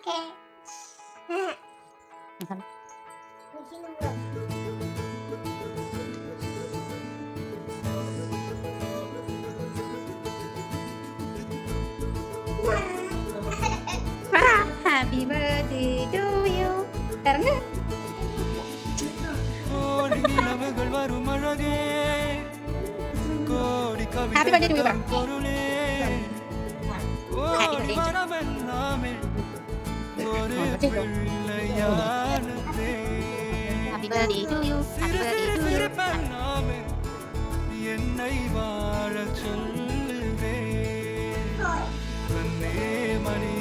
Okay. Happy birthday to you. தரங்க. கோடி நிலவுகள் வரும் அழகே கோடி Happy birthday to you, கவிதைகள் பொருளே கோடி மனமெல்லாமே ஒரு பிள்ளையானதே Happy birthday to you. Happy birthday to you. சிரிப்பெல்லாமே என்னை வாழச் சொல்லுதே கண்ணே மணி